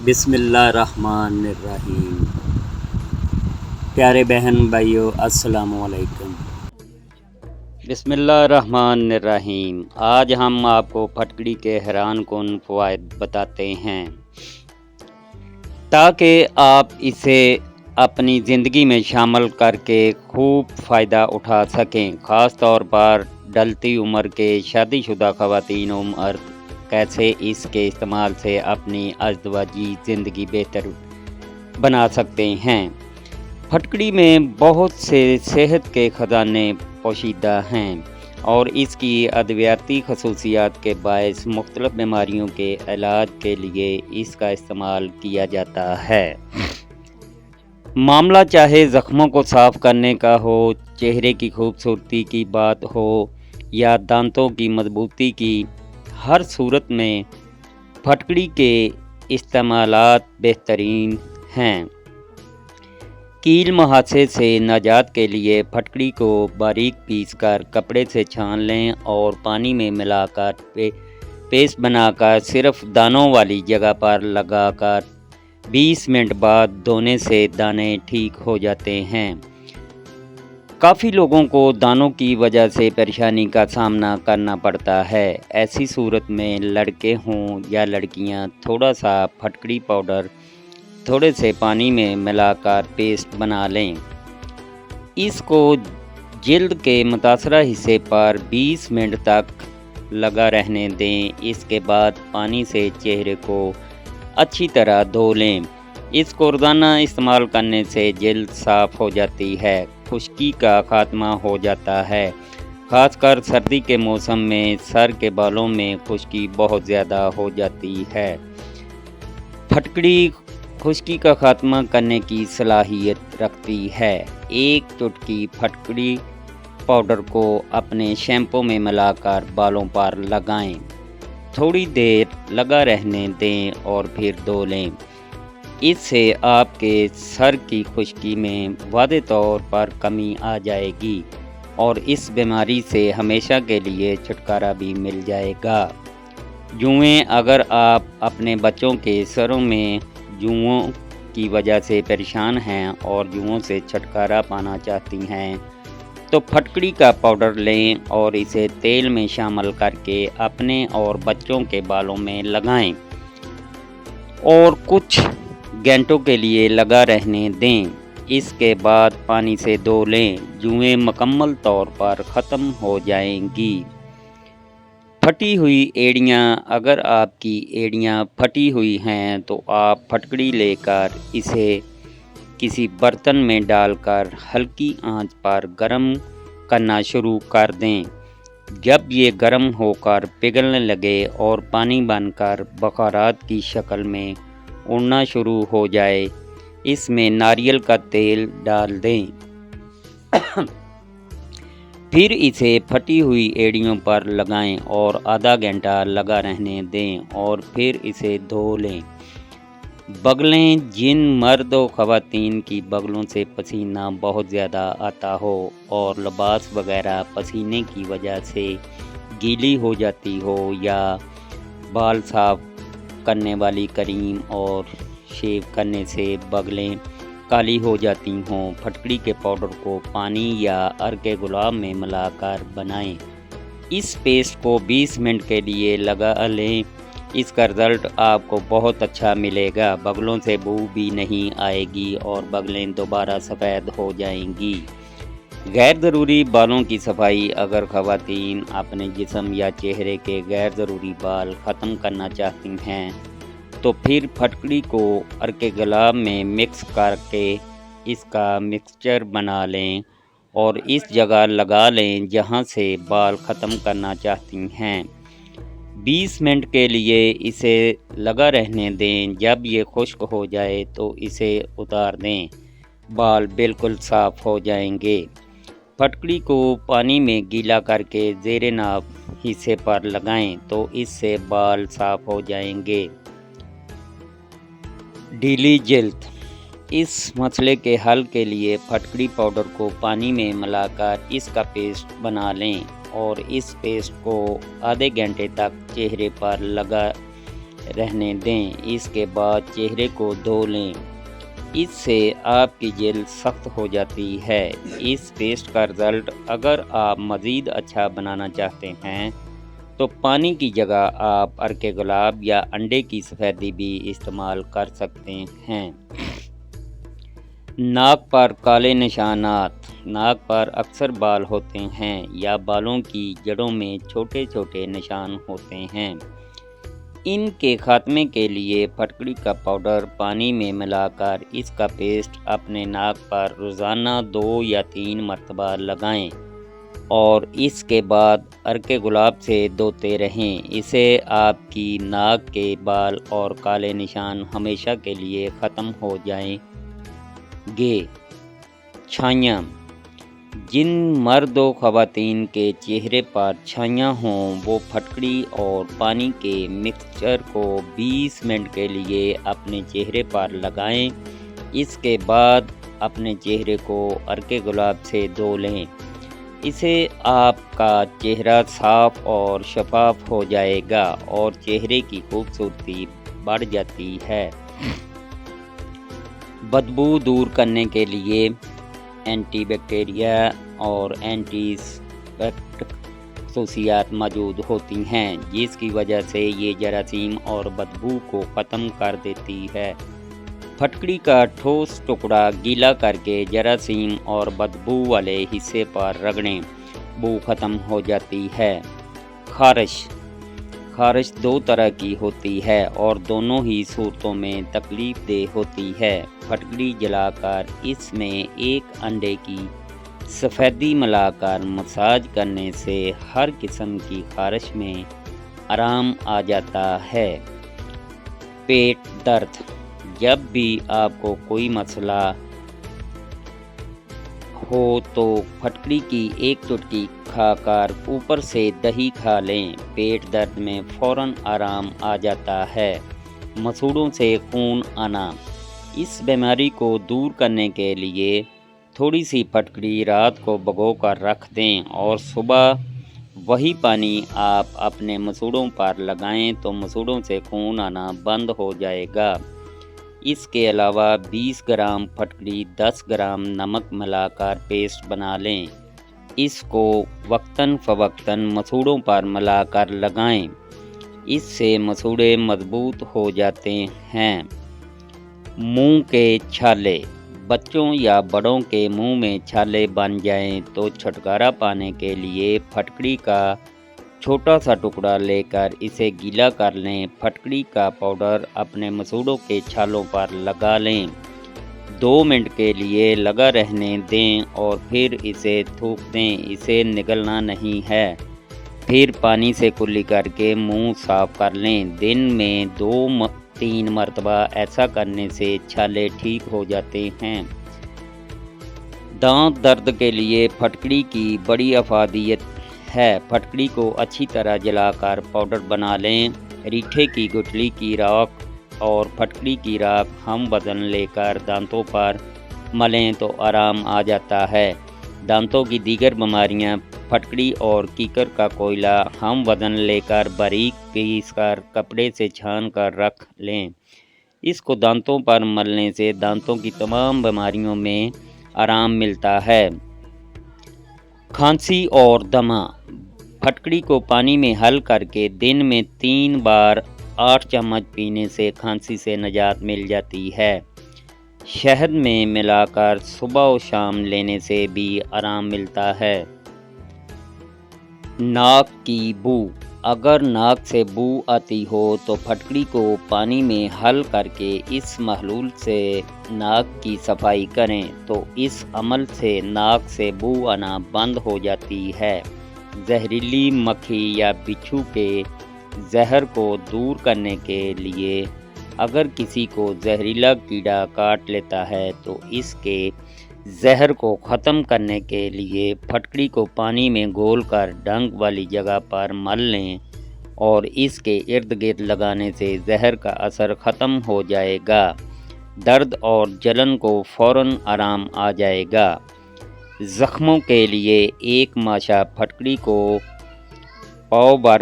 بسم اللہ الرحمن الرحیم۔ پیارے بہن بھائیو السلام علیکم۔ بسم اللہ الرحمن الرحیم۔ آج ہم آپ کو پھٹکڑی کے حیران کن فوائد بتاتے ہیں تاکہ آپ اسے اپنی زندگی میں شامل کر کے خوب فائدہ اٹھا سکیں، خاص طور پر ڈھلتی عمر کے شادی شدہ خواتین و مرد کیسے اس کے استعمال سے اپنی ازدواجی زندگی بہتر بنا سکتے ہیں۔ پھٹکڑی میں بہت سے صحت کے خزانے پوشیدہ ہیں اور اس کی ادویاتی خصوصیات کے باعث مختلف بیماریوں کے علاج کے لیے اس کا استعمال کیا جاتا ہے۔ معاملہ چاہے زخموں کو صاف کرنے کا ہو، چہرے کی خوبصورتی کی بات ہو یا دانتوں کی مضبوطی کی، ہر صورت میں پھٹکڑی کے استعمالات بہترین ہیں۔ کیل مہاسے سے نجات کے لیے پھٹکڑی کو باریک پیس کر کپڑے سے چھان لیں اور پانی میں ملا کر پیسٹ بنا کر صرف دانوں والی جگہ پر لگا کر 20 منٹ بعد دھونے سے دانے ٹھیک ہو جاتے ہیں۔ کافی لوگوں کو دانوں کی وجہ سے پریشانی کا سامنا کرنا پڑتا ہے۔ ایسی صورت میں لڑکے ہوں یا لڑکیاں تھوڑا سا پھٹکڑی پاؤڈر تھوڑے سے پانی میں ملا کر پیسٹ بنا لیں۔ اس کو جلد کے متاثرہ حصے پر 20 منٹ تک لگا رہنے دیں۔ اس کے بعد پانی سے چہرے کو اچھی طرح دھو لیں۔ اس کو روزانہ استعمال کرنے سے جلد صاف ہو جاتی ہے، خشکی کا خاتمہ ہو جاتا ہے۔ خاص کر سردی کے موسم میں سر کے بالوں میں خشکی بہت زیادہ ہو جاتی ہے۔ پھٹکڑی خشکی کا خاتمہ کرنے کی صلاحیت رکھتی ہے۔ ایک چٹکی پھٹکڑی پاؤڈر کو اپنے شیمپو میں ملا کر بالوں پر لگائیں، تھوڑی دیر لگا رہنے دیں اور پھر دھو لیں۔ اس سے آپ کے سر کی خشکی میں واضح طور پر کمی آ جائے گی اور اس بیماری سے ہمیشہ کے لیے چھٹکارا بھی مل جائے گا۔ جوئیں، اگر آپ اپنے بچوں کے سروں میں جوؤں کی وجہ سے پریشان ہیں اور جوؤں سے چھٹکارا پانا چاہتی ہیں تو پھٹکڑی کا پاؤڈر لیں اور اسے تیل میں شامل کر کے اپنے اور بچوں کے بالوں میں لگائیں اور کچھ گھنٹوں کے لیے لگا رہنے دیں۔ اس کے بعد پانی سے دھو لیں، جوئیں مکمل طور پر ختم ہو جائیں گی۔ پھٹی ہوئی ایڑیاں، اگر آپ کی ایڑیاں پھٹی ہوئی ہیں تو آپ پھٹکڑی لے کر اسے کسی برتن میں ڈال کر ہلکی آنچ پر گرم کرنا شروع کر دیں۔ جب یہ گرم ہو کر پگھلنے لگے اور پانی بن کر بخارات کی شکل میں اڑنا شروع ہو جائے، اس میں ناریل کا تیل ڈال دیں۔ پھر اسے پھٹی ہوئی ایڑیوں پر لگائیں اور آدھا گھنٹہ لگا رہنے دیں اور پھر اسے دھو لیں۔ بغلیں، جن مرد و خواتین کی بغلوں سے پسینہ بہت زیادہ آتا ہو اور لباس وغیرہ پسینے کی وجہ سے گیلی ہو جاتی ہو یا بال صاف کرنے والی کریم اور شیو کرنے سے بغلیں کالی ہو جاتی ہوں، پھٹکڑی کے پاؤڈر کو پانی یا عرق گلاب میں ملا کر بنائیں۔ اس پیسٹ کو 20 منٹ کے لیے لگا لیں۔ اس کا رزلٹ آپ کو بہت اچھا ملے گا۔ بغلوں سے بو بھی نہیں آئے گی اور بغلیں دوبارہ سفید ہو جائیں گی۔ غیر ضروری بالوں کی صفائی، اگر خواتین اپنے جسم یا چہرے کے غیر ضروری بال ختم کرنا چاہتی ہیں تو پھر پھٹکڑی کو عرق گلاب میں مکس کر کے اس کا مکسچر بنا لیں اور اس جگہ لگا لیں جہاں سے بال ختم کرنا چاہتی ہیں۔ 20 منٹ کے لیے اسے لگا رہنے دیں۔ جب یہ خشک ہو جائے تو اسے اتار دیں، بال بالکل صاف ہو جائیں گے۔ پھٹکڑی کو پانی میں گیلا کر کے زیر ناف حصے پر لگائیں تو اس سے بال صاف ہو جائیں گے۔ ڈھیلی جلد، اس مسئلے کے حل کے لیے پھٹکڑی پاؤڈر کو پانی میں ملا کر اس کا پیسٹ بنا لیں اور اس پیسٹ کو آدھے گھنٹے تک چہرے پر رہنے دیں۔ اس کے بعد چہرے کو دھو لیں، اس سے آپ کی جلد سخت ہو جاتی ہے۔ اس پیسٹ کا رزلٹ اگر آپ مزید اچھا بنانا چاہتے ہیں تو پانی کی جگہ آپ عرق گلاب یا انڈے کی سفیدی بھی استعمال کر سکتے ہیں۔ ناک پر کالے نشانات۔ ناک پر اکثر بال ہوتے ہیں یا بالوں کی جڑوں میں چھوٹے چھوٹے نشان ہوتے ہیں۔ ان کے خاتمے کے لیے پھٹکڑی کا پاؤڈر پانی میں ملا کر اس کا پیسٹ اپنے ناک پر روزانہ 2 یا 3 مرتبہ لگائیں اور اس کے بعد عرق گلاب سے دھوتے رہیں۔ اسے آپ کی ناک کے بال اور کالے نشان ہمیشہ کے لیے ختم ہو جائیں گے۔ چھائیاں۔ جن مرد و خواتین کے چہرے پر چھائیاں ہوں وہ پھٹکڑی اور پانی کے مکسچر کو 20 منٹ کے لیے اپنے چہرے پر لگائیں۔ اس کے بعد اپنے چہرے کو عرق گلاب سے دھو لیں۔ اسے آپ کا چہرہ صاف اور شفاف ہو جائے گا اور چہرے کی خوبصورتی بڑھ جاتی ہے۔ بدبو دور کرنے کے لیے اینٹی بیکٹیریا اور اینٹی سیپٹک خصوصیات موجود ہوتی ہیں جس کی وجہ سے یہ جراثیم اور بدبو کو ختم کر دیتی ہے۔ پھٹکڑی کا ٹھوس ٹکڑا گیلا کر کے جراثیم اور بدبو والے حصے پر رگڑیں، بو ختم ہو جاتی ہے۔ خارش۔ خارش 2 طرح کی ہوتی ہے اور دونوں ہی صورتوں میں تکلیف دہ ہوتی ہے۔ پھٹکڑی جلا کر اس میں 1 انڈے کی سفیدی ملا کر مساج کرنے سے ہر قسم کی خارش میں آرام آ جاتا ہے۔ پیٹ درد۔ جب بھی آپ کو کوئی مسئلہ ہو تو پھٹکڑی کی 1 چٹکی کھا کر اوپر سے دہی کھا لیں، پیٹ درد میں فوراً آرام آ جاتا ہے۔ مسوڑھوں سے خون آنا۔ اس بیماری کو دور کرنے کے لیے تھوڑی سی پھٹکڑی رات کو بھگو کر رکھ دیں اور صبح وہی پانی آپ اپنے مسوڑھوں پر لگائیں تو مسوڑھوں سے خون آنا بند ہو جائے گا۔ اس کے علاوہ 20 گرام پھٹکڑی 10 گرام نمک ملا کر پیسٹ بنا لیں۔ اس کو وقتاً فوقتاً مسوڑھوں پر ملا کر لگائیں، اس سے مسوڑھے مضبوط ہو جاتے ہیں۔ منہ کے چھالے۔ بچوں یا بڑوں کے منہ میں چھالے بن جائیں تو چھٹکارا پانے کے لیے پھٹکڑی کا چھوٹا سا ٹکڑا لے کر اسے گیلا کر لیں، پھٹکڑی کا پاؤڈر اپنے مسوڑھوں کے چھالوں پر لگا لیں، 2 منٹ کے لیے لگا رہنے دیں اور پھر اسے تھوک دیں، اسے نگلنا نہیں ہے۔ پھر پانی سے کلی کر کے منہ صاف کر لیں۔ دن میں 2-3 مرتبہ ایسا کرنے سے چھالے ٹھیک ہو جاتے ہیں۔ دانت درد کے لیے پھٹکڑی کی بڑی افادیت ہے۔ پھٹکڑی کو اچھی طرح جلا کر پاؤڈر بنا لیں، ریٹھے کی گٹھلی کی راکھ اور پھٹکڑی کی راکھ ہم وزن لے کر دانتوں پر ملیں تو آرام آ جاتا ہے۔ دانتوں کی دیگر بیماریاں پھٹکڑی اور کیکر کا کوئلہ ہم وزن لے کر باریک پیس کر کپڑے سے چھان کر رکھ لیں، اس کو دانتوں پر ملنے سے دانتوں کی تمام بیماریوں میں آرام ملتا ہے۔ کھانسی اور دمہ۔ پھٹکڑی کو پانی میں حل کر کے دن میں 3 بار 8 چمچ پینے سے کھانسی سے نجات مل جاتی ہے۔ شہد میں ملا کر صبح و شام لینے سے بھی آرام ملتا ہے۔ ناک کی بو۔ اگر ناک سے بو آتی ہو تو پھٹکڑی کو پانی میں حل کر کے اس محلول سے ناک کی صفائی کریں تو اس عمل سے ناک سے بو آنا بند ہو جاتی ہے۔ زہریلی مکھی یا بچھو کے زہر کو دور کرنے کے لیے اگر کسی کو زہریلا کیڑا کاٹ لیتا ہے تو اس کے زہر کو ختم کرنے کے لیے پھٹکڑی کو پانی میں گھول کر ڈنک والی جگہ پر مل لیں اور اس کے ارد گرد لگانے سے زہر کا اثر ختم ہو جائے گا، درد اور جلن کو فوراً آرام آ جائے گا۔ زخموں کے لیے 1 ماشا پھٹکڑی کو پاؤ بھر